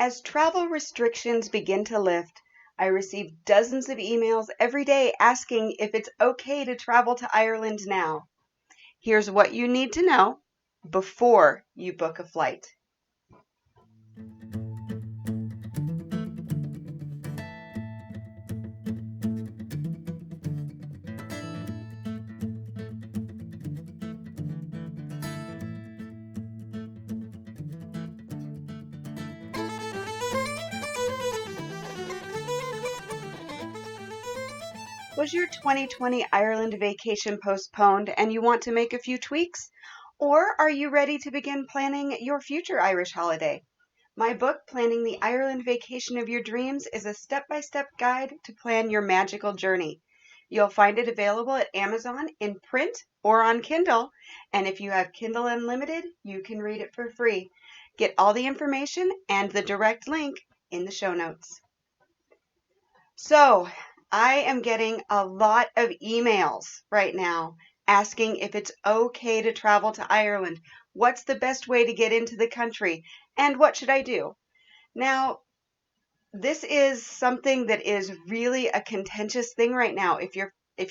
As travel restrictions begin to lift, I receive dozens of emails every day asking if it's okay to travel to Ireland now. Here's what you need to know before you book a flight. Was your 2020 Ireland vacation postponed and you want to make a few tweaks? Or are you ready to begin planning your future Irish holiday? My book, Planning the Ireland Vacation of Your Dreams, is a step-by-step guide to plan your magical journey. You'll find it available at Amazon in print or on Kindle, and if you have Kindle Unlimited, you can read it for free. Get all the information and the direct link in the show notes. So, I am getting a lot of emails right now asking if it's okay to travel to Ireland. What's the best way to get into the country? And what should I do? Now, this is something that is really a contentious thing right now. If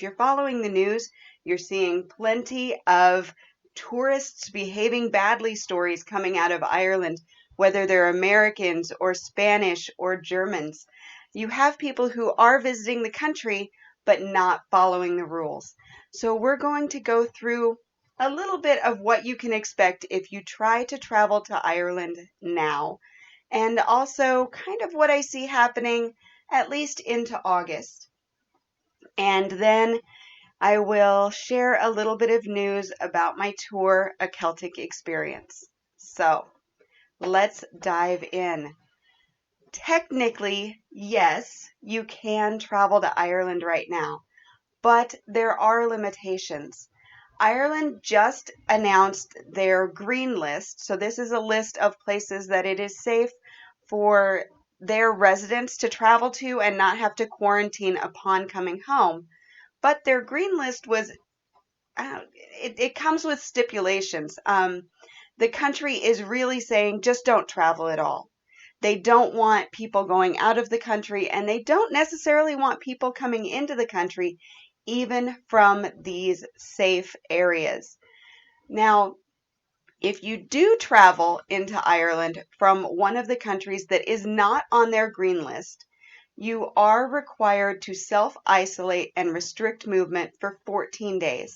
you're following the news, you're seeing plenty of tourists behaving badly stories coming out of Ireland, whether they're Americans or Spanish or Germans. You have people who are visiting the country but not following the rules. So we're going to go through a little bit of what you can expect if you try to travel to Ireland now, and also kind of what I see happening at least into August. And then I will share a little bit of news about my tour, A Celtic Experience. So let's dive in. Technically, yes, you can travel to Ireland right now, but there are limitations. Ireland just announced their green list. So this is a list of places that it is safe for their residents to travel to and not have to quarantine upon coming home. But their green list was, it comes with stipulations. The country is really saying just don't travel at all. They don't want people going out of the country, and they don't necessarily want people coming into the country, even from these safe areas. Now, if you do travel into Ireland from one of the countries that is not on their green list, you are required to self-isolate and restrict movement for 14 days.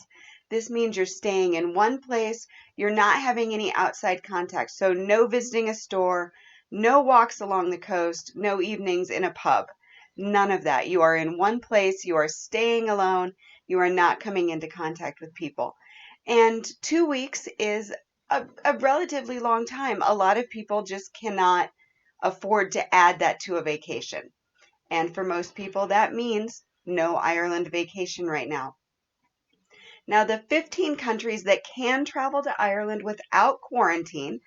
This means you're staying in one place, you're not having any outside contact, so no visiting a store, no walks along the coast, no evenings in a pub. None of that. You are in one place, you are staying alone, you are not coming into contact with people. And 2 weeks is a relatively long time. A lot of people just cannot afford to add that to a vacation. And for most people, that means no Ireland vacation right now. Now, the 15 countries that can travel to Ireland without quarantine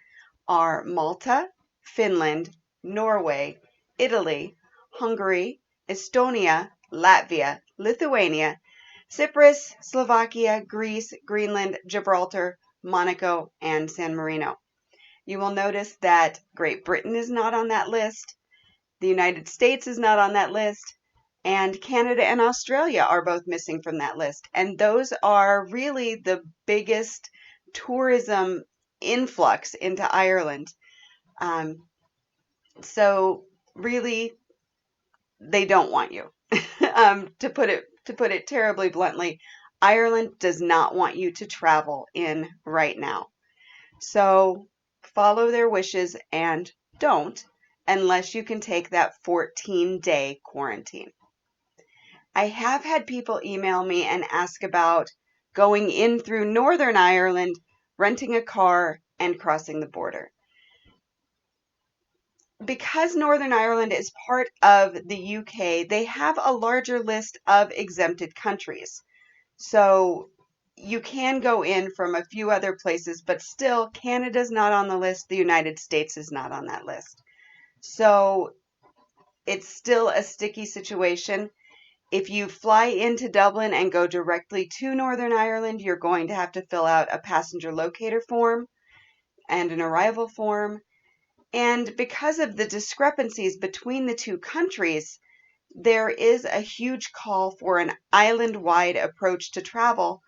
are Malta, Finland, Norway, Italy, Hungary, Estonia, Latvia, Lithuania, Cyprus, Slovakia, Greece, Greenland, Gibraltar, Monaco, and San Marino. You will notice that Great Britain is not on that list, the United States is not on that list, and Canada and Australia are both missing from that list. And those are really the biggest tourism influx into Ireland. So really, they don't want you. To put it terribly bluntly, Ireland does not want you to travel in right now. So follow their wishes and don't, unless you can take that 14-day quarantine. I have had people email me and ask about going in through Northern Ireland, renting a car, and crossing the border. Because Northern Ireland is part of the UK, they have a larger list of exempted countries. So you can go in from a few other places, but still Canada's not on the list. The United States is not on that list. So it's still a sticky situation. If you fly into Dublin and go directly to Northern Ireland, you're going to have to fill out a passenger locator form and an arrival form. And because of the discrepancies between the two countries, there is a huge call for an island-wide approach to travel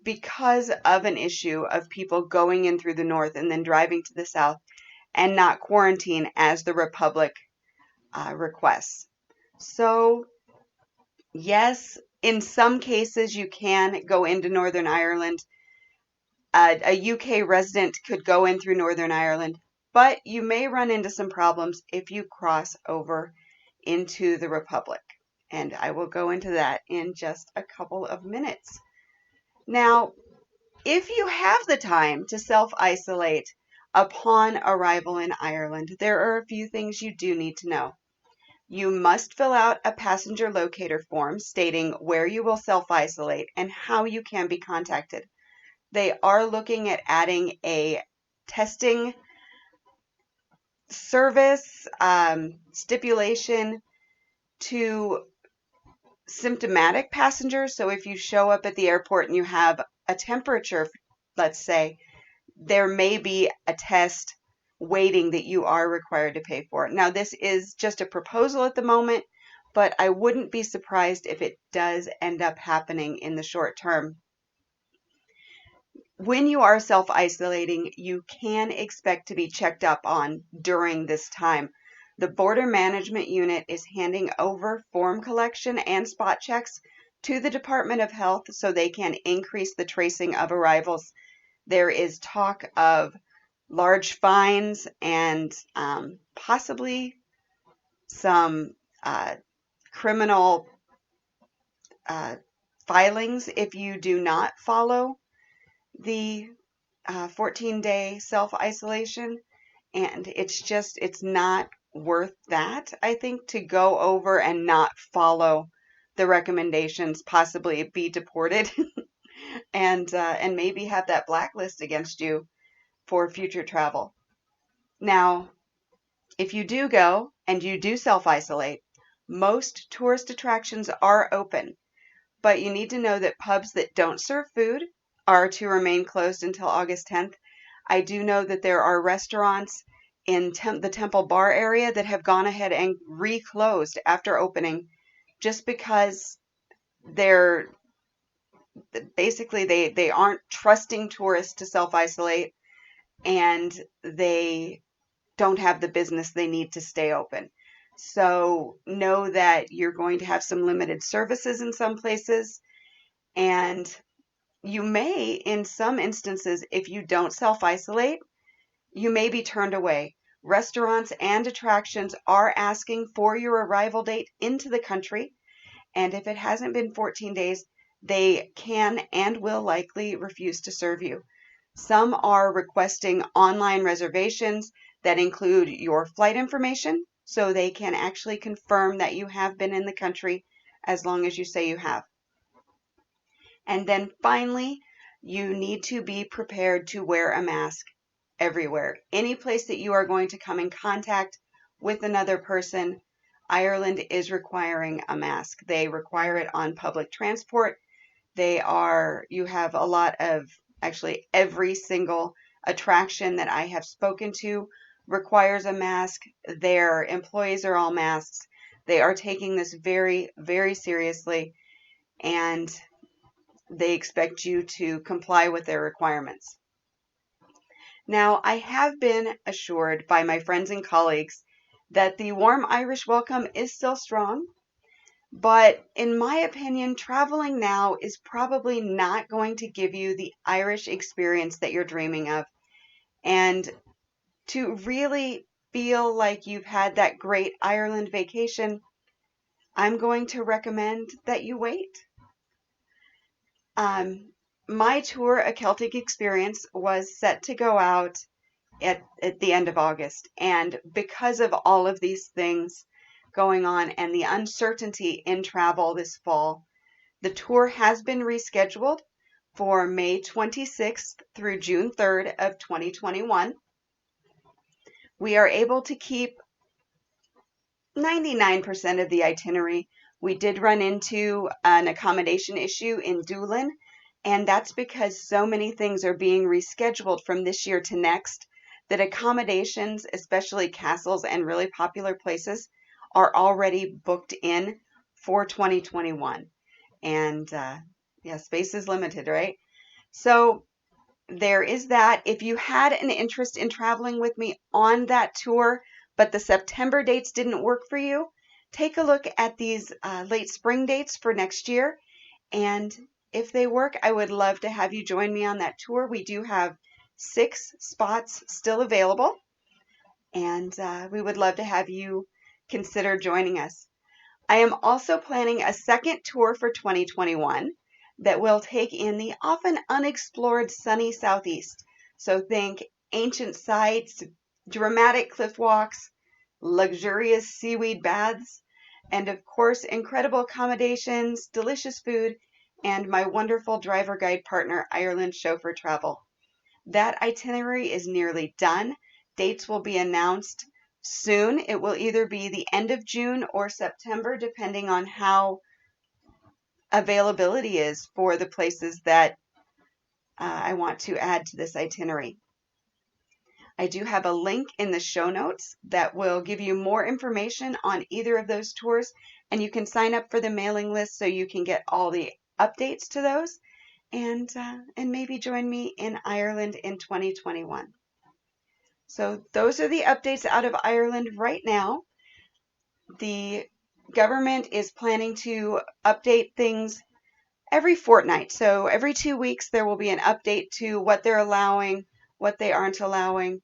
because of an issue of people going in through the north and then driving to the south and not quarantine as the Republic requests. So, yes, in some cases you can go into Northern Ireland. A UK resident could go in through Northern Ireland, but you may run into some problems if you cross over into the Republic. And I will go into that in just a couple of minutes. Now, if you have the time to self-isolate upon arrival in Ireland, there are a few things you do need to know. You must fill out a passenger locator form stating where you will self-isolate and how you can be contacted. They are looking at adding a testing service stipulation to symptomatic passengers. So if you show up at the airport and you have a temperature, let's say, there may be a test waiting that you are required to pay for. Now, this is just a proposal at the moment, but I wouldn't be surprised if it does end up happening in the short term. When you are self-isolating, you can expect to be checked up on during this time. The Border Management Unit is handing over form collection and spot checks to the Department of Health so they can increase the tracing of arrivals. There is talk of large fines and possibly some criminal filings if you do not follow the 14-day self-isolation. And it's not worth that, I think, to go over and not follow the recommendations, possibly be deported and maybe have that blacklist against you for future travel. Now, if you do go and you do self-isolate, most tourist attractions are open, but you need to know that pubs that don't serve food are to remain closed until August 10th. I do know that there are restaurants in the Temple Bar area that have gone ahead and reclosed after opening just because they're basically they aren't trusting tourists to self-isolate, and they don't have the business they need to stay open. So know that you're going to have some limited services in some places, and you may, in some instances, if you don't self-isolate, you may be turned away. Restaurants and attractions are asking for your arrival date into the country, and if it hasn't been 14 days, they can and will likely refuse to serve you. Some are requesting online reservations that include your flight information, so they can actually confirm that you have been in the country as long as you say you have. And then finally, you need to be prepared to wear a mask everywhere. Any place that you are going to come in contact with another person, Ireland is requiring a mask. They require it on public transport. You have a lot of, actually every single attraction that I have spoken to requires a mask. Their employees are all masks. They are taking this very, very seriously, and they expect you to comply with their requirements. Now, I have been assured by my friends and colleagues that the warm Irish welcome is still strong, but in my opinion, traveling now is probably not going to give you the Irish experience that you're dreaming of. And to really feel like you've had that great Ireland vacation, I'm going to recommend that you wait. My tour, A Celtic Experience, was set to go out at the end of August. And because of all of these things going on and the uncertainty in travel this fall, the tour has been rescheduled for May 26th through June 3rd of 2021. We are able to keep 99% of the itinerary. We did run into an accommodation issue in Doolin, and that's because so many things are being rescheduled from this year to next that accommodations, especially castles and really popular places, are already booked in for 2021. And yeah, space is limited, right? So there is that. If you had an interest in traveling with me on that tour, but the September dates didn't work for you, take a look at these late spring dates for next year. And if they work, I would love to have you join me on that tour. We do have 6 spots still available, and we would love to have you consider joining us. I am also planning a second tour for 2021 that will take in the often unexplored sunny Southeast. So think ancient sites, dramatic cliff walks, luxurious seaweed baths, and of course, incredible accommodations, delicious food, and my wonderful driver guide partner, Ireland Chauffeur Travel. That itinerary is nearly done. Dates will be announced soon. It will either be the end of June or September, depending on how availability is for the places that I want to add to this itinerary. I do have a link in the show notes that will give you more information on either of those tours, and you can sign up for the mailing list so you can get all the updates to those, and maybe join me in Ireland in 2021. So those are the updates out of Ireland right now. The government is planning to update things every fortnight. So every 2 weeks there will be an update to what they're allowing, what they aren't allowing,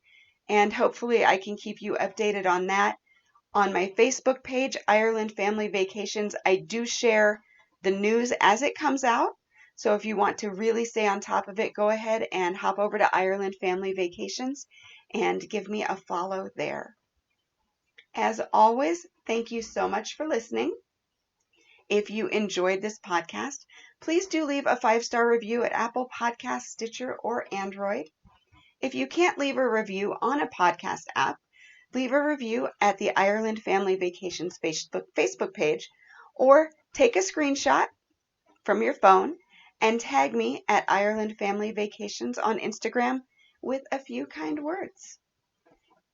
and hopefully I can keep you updated on that. On my Facebook page, Ireland Family Vacations, I do share the news as it comes out. So if you want to really stay on top of it, go ahead and hop over to Ireland Family Vacations and give me a follow there. As always, thank you so much for listening. If you enjoyed this podcast, please do leave a 5-star review at Apple Podcasts, Stitcher, or Android. If you can't leave a review on a podcast app, leave a review at the Ireland Family Vacations Facebook page, or take a screenshot from your phone and tag me at Ireland Family Vacations on Instagram with a few kind words.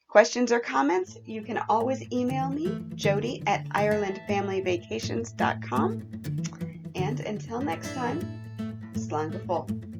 Questions or comments, you can always email me, Jody at IrelandFamilyVacations.com. And until next time, slán go fóill.